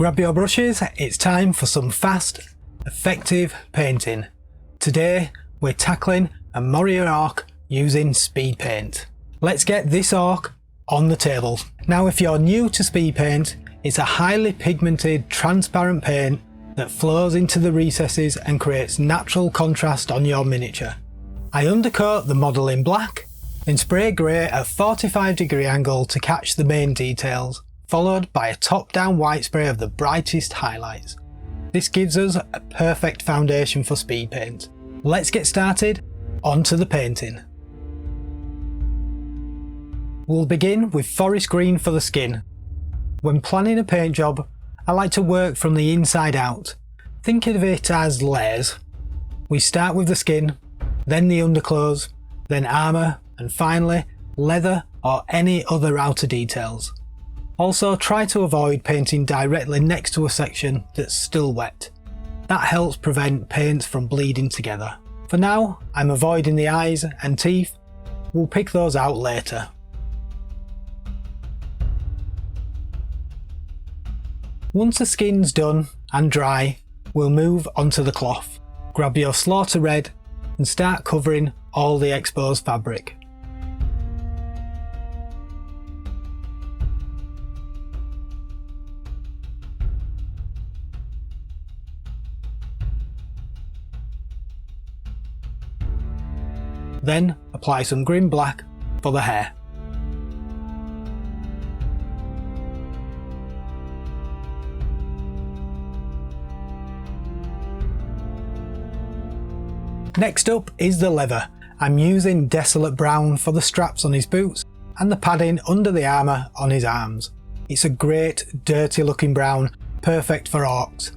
Grab your brushes, it's time for some fast, effective painting. Today we're tackling a Moria orc using Speedpaint. Let's get this orc on the table. Now if you're new to Speedpaint, it's a highly pigmented transparent paint that flows into the recesses and creates natural contrast on your miniature. I undercoat the model in black, then spray grey at a 45-degree angle to catch the main details, followed by a top-down white spray of the brightest highlights. This gives us a perfect foundation for Speedpaint. Let's get started, on to the painting. We'll begin with forest green for the skin. When planning a paint job, I like to work from the inside out. Think of it as layers. We start with the skin, then the underclothes, then armour, and finally leather or any other outer details. Also try to avoid painting directly next to a section that's still wet. That helps prevent paints from bleeding together. For now, I'm avoiding the eyes and teeth. We'll pick those out later. Once the skin's done and dry, we'll move onto the cloth. Grab your slaughter red and start covering all the exposed fabric. Then apply some green black for the hair. Next up is the leather. I'm using Desolate Brown for the straps on his boots and the padding under the armour on his arms. It's a great dirty looking brown, perfect for orcs.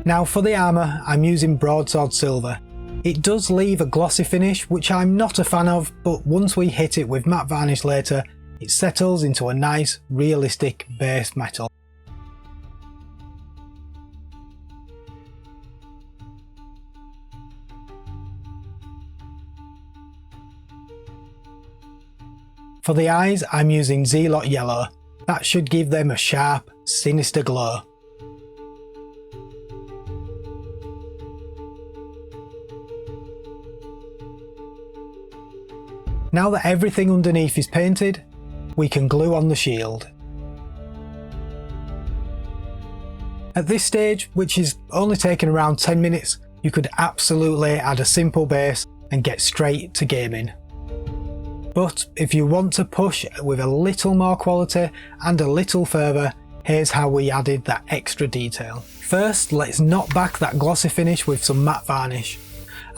Now for the armour, I'm using Broadsword Silver. It does leave a glossy finish, which I'm not a fan of, but once we hit it with matte varnish later, it settles into a nice, realistic base metal. For the eyes, I'm using Zealot Yellow. That should give them a sharp, sinister glow. Now that everything underneath is painted, we can glue on the shield. At this stage, which is only taking around 10 minutes, you could absolutely add a simple base and get straight to gaming. But if you want to push with a little more quality and a little further, here's how we added that extra detail. First, let's knock back that glossy finish with some matte varnish.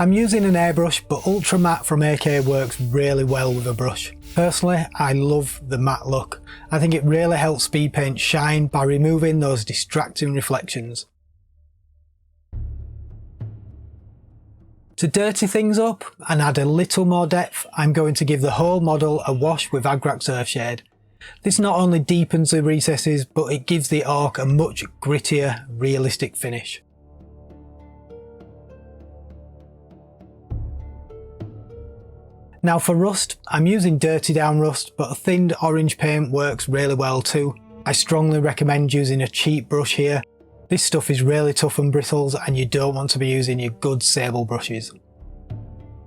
I'm using an airbrush, but Ultra Matte from AK works really well with a brush. Personally, I love the matte look. I think it really helps Speedpaint shine by removing those distracting reflections. To dirty things up and add a little more depth, I'm going to give the whole model a wash with Agrax Earthshade. This not only deepens the recesses, but it gives the orc a much grittier, realistic finish. Now for rust, I'm using Dirty Down Rust, but a thinned orange paint works really well too. I strongly recommend using a cheap brush here. This stuff is really tough and brittles and you don't want to be using your good sable brushes.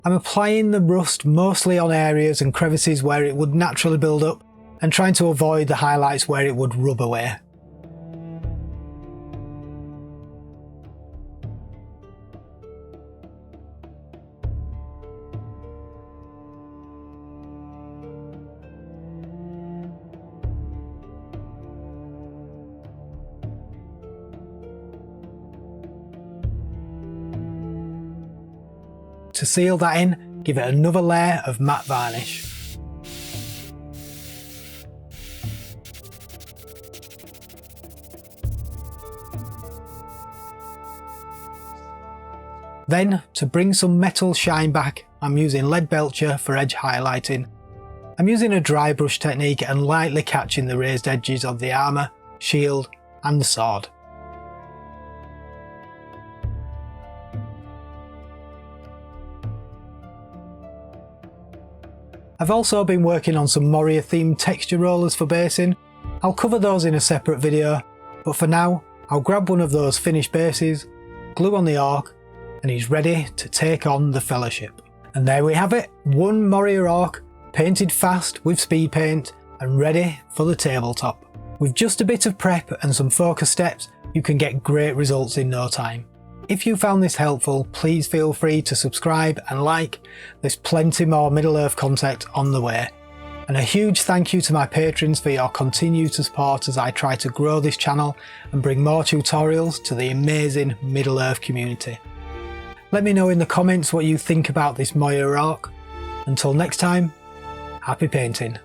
I'm applying the rust mostly on areas and crevices where it would naturally build up and trying to avoid the highlights where it would rub away. To seal that in, give it another layer of matte varnish. Then, to bring some metal shine back, I'm using Lead Belcher for edge highlighting. I'm using a dry brush technique and lightly catching the raised edges of the armour, shield and the sword. I've also been working on some Moria themed texture rollers for basing. I'll cover those in a separate video, but for now I'll grab one of those finished bases, glue on the orc, and he's ready to take on the Fellowship. And there we have it, one Moria orc, painted fast with speed paint and ready for the tabletop. With just a bit of prep and some focus steps, you can get great results in no time. If you found this helpful, please feel free to subscribe and like. There's plenty more Middle-earth content on the way. And a huge thank you to my patrons for your continued support as I try to grow this channel and bring more tutorials to the amazing Middle-earth community. Let me know in the comments what you think about this Moria orc. Until next time, happy painting.